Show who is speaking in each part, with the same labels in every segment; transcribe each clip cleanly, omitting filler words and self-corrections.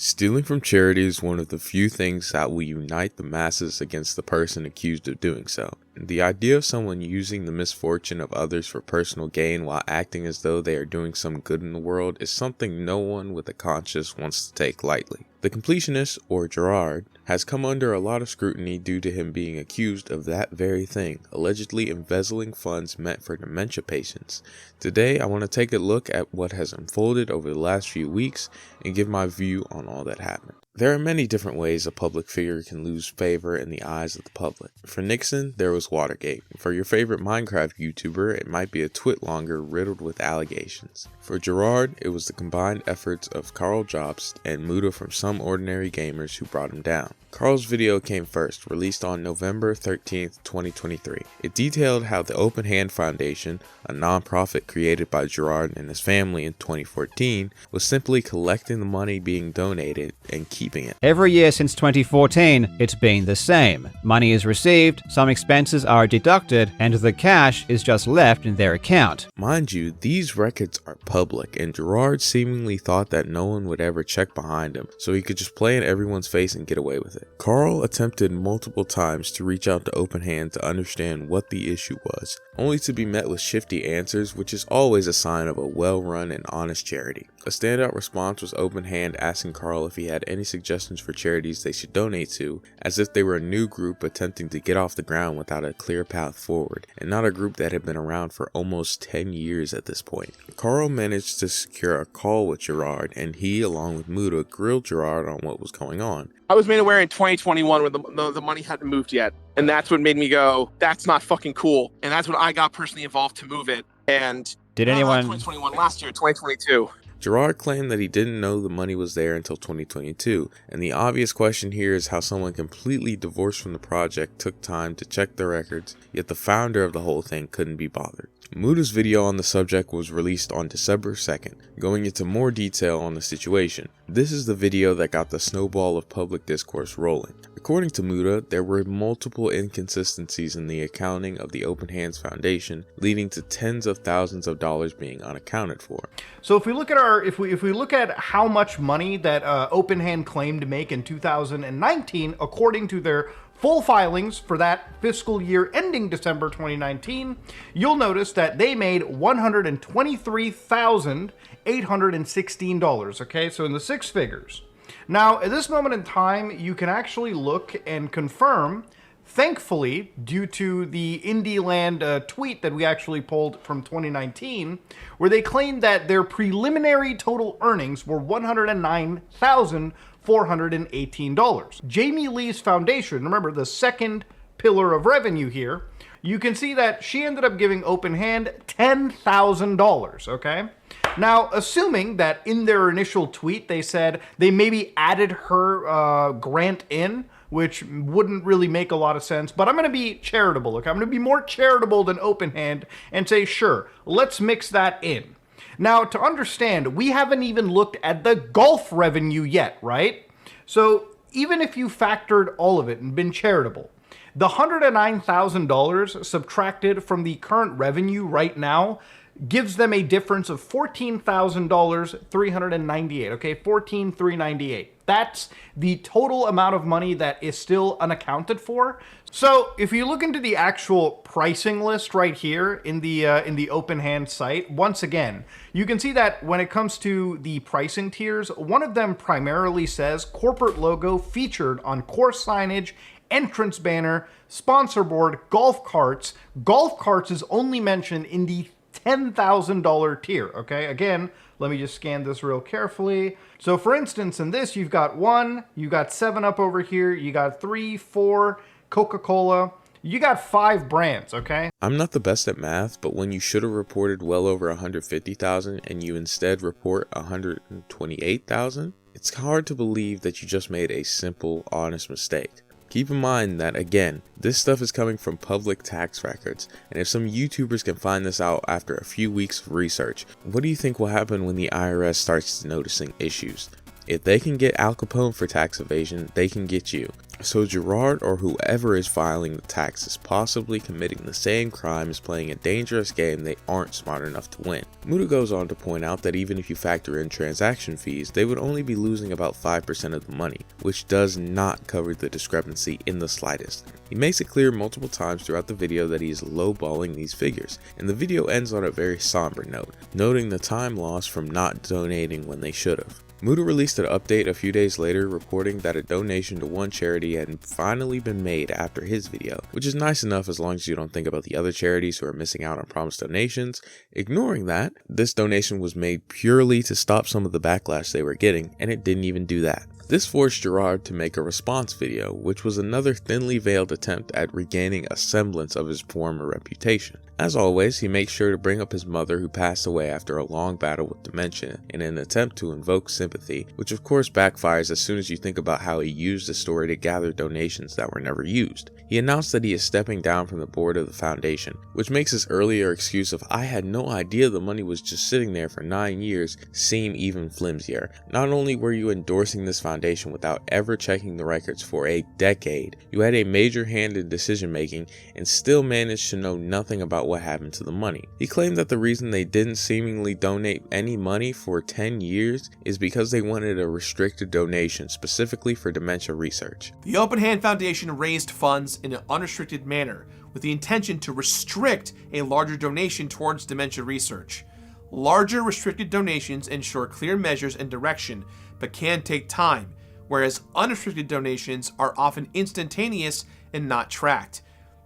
Speaker 1: Stealing from charity is one of the few things that will unite the masses against the person accused of doing so. The idea of someone using the misfortune of others for personal gain while acting as though they are doing some good in the world is something no one with a conscience wants to take lightly. The Completionist, or Gerard, has come under a lot of scrutiny due to him being accused of that very thing, allegedly embezzling funds meant for dementia patients. Today, I want to take a look at what has unfolded over the last few weeks and give my view on all that happened. There are many different ways a public figure can lose favor in the eyes of the public. For Nixon, there was Watergate. For your favorite Minecraft YouTuber, it might be a twit longer riddled with allegations. For Gerard, it was the combined efforts of Carl Jobst and Muda from Some Ordinary Gamers who brought him down. Carl's video came first, released on November 13th, 2023. It detailed how the Open Hand Foundation, a non-profit created by Gerard and his family in 2014, was simply collecting the money being donated and keeping it.
Speaker 2: Every year since 2014, it's been the same. Money is received, some expenses are deducted, and the cash is just left in their account.
Speaker 1: Mind you, these records are public, and Gerard seemingly thought that no one would ever check behind him, so he could just play in everyone's face and get away with it. Carl attempted multiple times to reach out to Open Hand to understand what the issue was, only to be met with shifty answers, which is always a sign of a well-run and honest charity. A standout response was Open Hand asking Carl if he had any suggestions for charities they should donate to, as if they were a new group attempting to get off the ground without a clear path forward, and not a group that had been around for almost 10 years at this point. Carl managed to secure a call with Gerard, and he, along with Muda, grilled Gerard on what was going on.
Speaker 3: I was made aware in 2021 when the money hadn't moved yet. And that's what made me go, that's not fucking cool. And that's when I got personally involved to move it. And
Speaker 2: Did anyone...
Speaker 3: 2021, last year, 2022.
Speaker 1: Gerard claimed that he didn't know the money was there until 2022, and the obvious question here is how someone completely divorced from the project took time to check the records, yet the founder of the whole thing couldn't be bothered. Muda's video on the subject was released on December 2nd, going into more detail on the situation. This is the video that got the snowball of public discourse rolling. According to Muda, there were multiple inconsistencies in the accounting of the Open Hands Foundation, leading to tens of thousands of dollars being unaccounted for.
Speaker 4: So if we look at if we look at how much money that Open Hand claimed to make in 2019, according to their full filings for that fiscal year ending December 2019, you'll notice that they made $123,816, okay? So in the six figures. Now, at this moment in time, you can actually look and confirm, thankfully, due to the Indieland tweet that we actually pulled from 2019, where they claimed that their preliminary total earnings were $109,418. Jamie Lee's foundation, remember the second pillar of revenue here, you can see that she ended up giving Open Hand $10,000, okay? Now, assuming that in their initial tweet they said they maybe added her grant in, which wouldn't really make a lot of sense, but I'm going to be charitable, okay? I'm going to be more charitable than Open Hand and say, sure, let's mix that in. Now, to understand, we haven't even looked at the golf revenue yet, right? So even if you factored all of it and been charitable, the $109,000 subtracted from the current revenue right now gives them a difference of $14,398, okay? $14,398. That's the total amount of money that is still unaccounted for. So if you look into the actual pricing list right here in the Open Hand site, once again, you can see that when it comes to the pricing tiers, one of them primarily says corporate logo featured on course signage, entrance banner, sponsor board, golf carts. Golf carts is only mentioned in the $10,000 tier, okay? Again, let me just scan this real carefully. So for instance, in this, you've got 1, you got 7-Up over here, you got 3, 4, Coca-Cola, you got 5 brands, okay?
Speaker 1: I'm not the best at math, but when you should have reported well over 150,000 and you instead report 128,000, it's hard to believe that you just made a simple, honest mistake. Keep in mind that, again, this stuff is coming from public tax records, and if some YouTubers can find this out after a few weeks of research, what do you think will happen when the IRS starts noticing issues? If they can get Al Capone for tax evasion, they can get you. So Gerard, or whoever is filing the tax, is possibly committing the same crime as playing a dangerous game they aren't smart enough to win. Muda goes on to point out that even if you factor in transaction fees, they would only be losing about 5% of the money, which does not cover the discrepancy in the slightest. He makes it clear multiple times throughout the video that he is lowballing these figures, and the video ends on a very somber note, noting the time lost from not donating when they should have. Muda released an update a few days later reporting that a donation to one charity had finally been made after his video, which is nice enough as long as you don't think about the other charities who are missing out on promised donations. Ignoring that, this donation was made purely to stop some of the backlash they were getting, and it didn't even do that. This forced Gerard to make a response video, which was another thinly veiled attempt at regaining a semblance of his former reputation. As always, he makes sure to bring up his mother, who passed away after a long battle with dementia, in an attempt to invoke sympathy, which of course backfires as soon as you think about how he used the story to gather donations that were never used. He announced that he is stepping down from the board of the foundation, which makes his earlier excuse of "I had no idea the money was just sitting there for 9 years" seem even flimsier. Not only were you endorsing this foundation without ever checking the records for a decade, you had a major hand in decision making and still managed to know nothing about what happened to the money. He claimed that the reason they didn't seemingly donate any money for 10 years is because they wanted a restricted donation specifically for dementia research.
Speaker 5: The Open Hand Foundation raised funds in an unrestricted manner with the intention to restrict a larger donation towards dementia research. Larger restricted donations ensure clear measures and direction, but can take time, whereas unrestricted donations are often instantaneous and not tracked.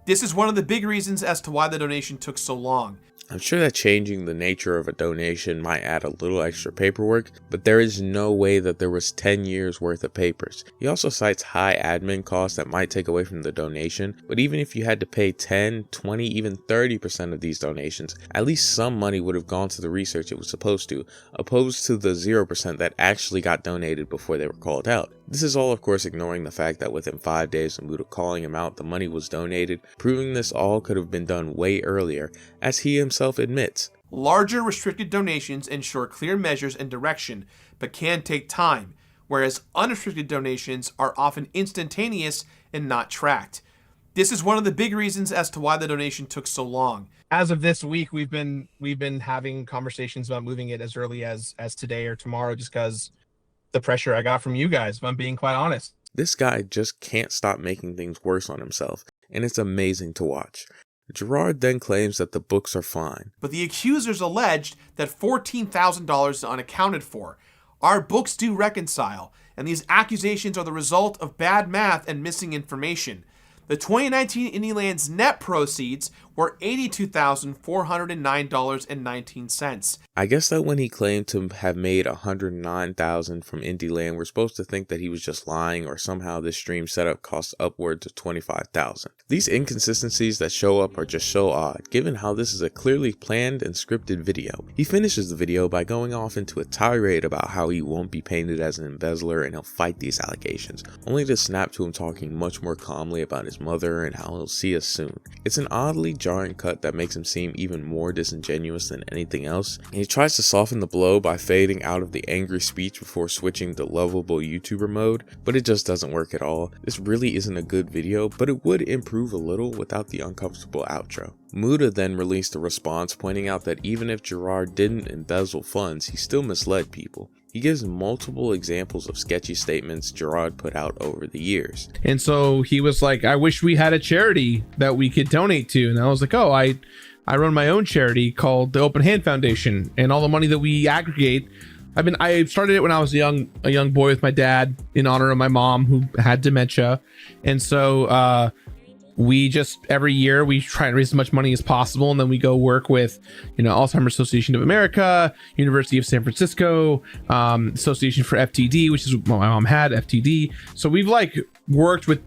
Speaker 5: This is one of the big reasons as to why the donation took so long.
Speaker 1: I'm sure that changing the nature of a donation might add a little extra paperwork, but there is no way that there was 10 years worth of papers. He also cites high admin costs that might take away from the donation, but even if you had to pay 10, 20, even 30% of these donations, at least some money would have gone to the research it was supposed to, opposed to the 0% that actually got donated before they were called out. This is all of course ignoring the fact that within 5 days of Muda calling him out, the money was donated, proving this all could have been done way earlier, as he himself admits.
Speaker 5: Larger restricted donations ensure clear measures and direction, but can take time, whereas unrestricted donations are often instantaneous and not tracked. This is one of the big reasons as to why the donation took so long.
Speaker 3: As of this week, we've been having conversations about moving it as early as today or tomorrow, just because the pressure I got from you guys, if I'm being quite honest.
Speaker 1: This guy just can't stop making things worse on himself, and it's amazing to watch. Gerard then claims that the books are fine.
Speaker 5: But the accusers alleged that $14,000 is unaccounted for. Our books do reconcile, and these accusations are the result of bad math and missing information. The 2019 Indieland's net proceeds were $82,409.19.
Speaker 1: I guess that when he claimed to have made $109,000 from Indieland, we're supposed to think that he was just lying, or somehow this stream setup costs upwards of $25,000. These inconsistencies that show up are just so odd, given how this is a clearly planned and scripted video. He finishes the video by going off into a tirade about how he won't be painted as an embezzler and he'll fight these allegations, only to snap to him talking much more calmly about his mother and how he'll see us soon. It's an oddly jarring cut that makes him seem even more disingenuous than anything else, and he tries to soften the blow by fading out of the angry speech before switching to lovable YouTuber mode, but it just doesn't work at all. This really isn't a good video, but it would improve a little without the uncomfortable outro. Muda then released a response pointing out that even if Gerard didn't embezzle funds, he still misled people. He gives multiple examples of sketchy statements Gerard put out over the years.
Speaker 6: And so he was like, I wish we had a charity that we could donate to. And I was like, oh, I run my own charity called the Open Hand Foundation, and all the money that we aggregate, I started it when I was a young boy with my dad in honor of my mom who had dementia. And so we just every year we try and raise as much money as possible, and then we go work with Alzheimer's Association of America, University of San Francisco, Association for FTD, which is what my mom had, FTD. So we've worked with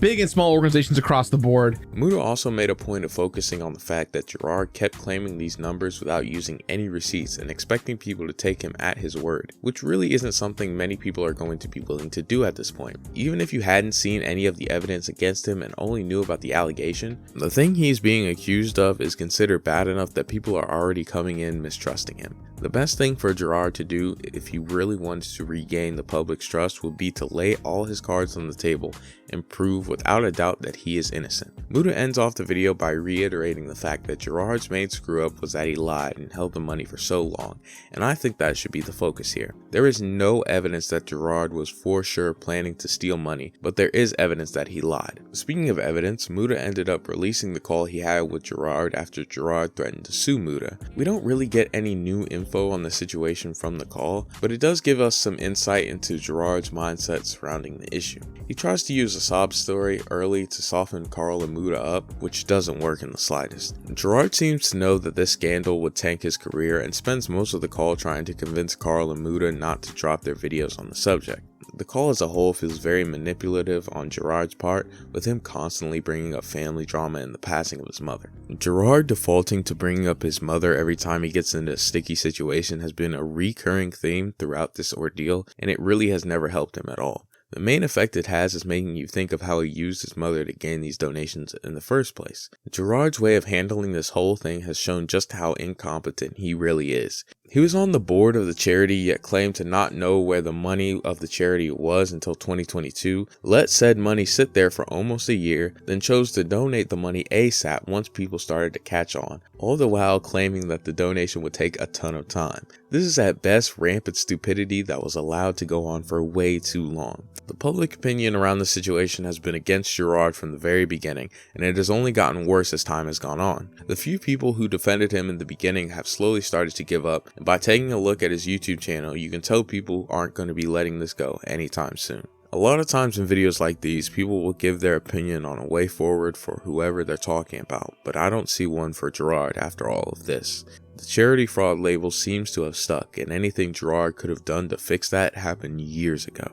Speaker 6: big and small organizations across the board.
Speaker 1: Muda also made a point of focusing on the fact that Gerard kept claiming these numbers without using any receipts and expecting people to take him at his word, which really isn't something many people are going to be willing to do at this point. Even if you hadn't seen any of the evidence against him and only knew about the allegation, the thing he's being accused of is considered bad enough that people are already coming in mistrusting him. The best thing for Gerard to do if he really wanted to regain the public's trust would be to lay all his cards on the table and prove without a doubt that he is innocent. Muda ends off the video by reiterating the fact that Gerard's main screw up was that he lied and held the money for so long, and I think that should be the focus here. There is no evidence that Gerard was for sure planning to steal money, but there is evidence that he lied. Speaking of evidence, Muda ended up releasing the call he had with Gerard after Gerard threatened to sue Muda. We don't really get any new info on the situation from the call, but it does give us some insight into Gerard's mindset surrounding the issue. He tries to use a sob story early to soften Carl and Muda up, which doesn't work in the slightest. Gerard seems to know that this scandal would tank his career and spends most of the call trying to convince Carl and Muda not to drop their videos on the subject. The call as a whole feels very manipulative on Gerard's part, with him constantly bringing up family drama and the passing of his mother. Gerard defaulting to bringing up his mother every time he gets into a sticky situation has been a recurring theme throughout this ordeal, and it really has never helped him at all. The main effect it has is making you think of how he used his mother to gain these donations in the first place. Gerard's way of handling this whole thing has shown just how incompetent he really is. He was on the board of the charity yet claimed to not know where the money of the charity was until 2022, let said money sit there for almost a year, then chose to donate the money ASAP once people started to catch on, all the while claiming that the donation would take a ton of time. This is at best rampant stupidity that was allowed to go on for way too long. The public opinion around the situation has been against Gerard from the very beginning, and it has only gotten worse as time has gone on. The few people who defended him in the beginning have slowly started to give up, and by taking a look at his YouTube channel, you can tell people aren't going to be letting this go anytime soon. A lot of times in videos like these, people will give their opinion on a way forward for whoever they're talking about, but I don't see one for Gerard after all of this. The charity fraud label seems to have stuck, and anything Gerard could have done to fix that happened years ago.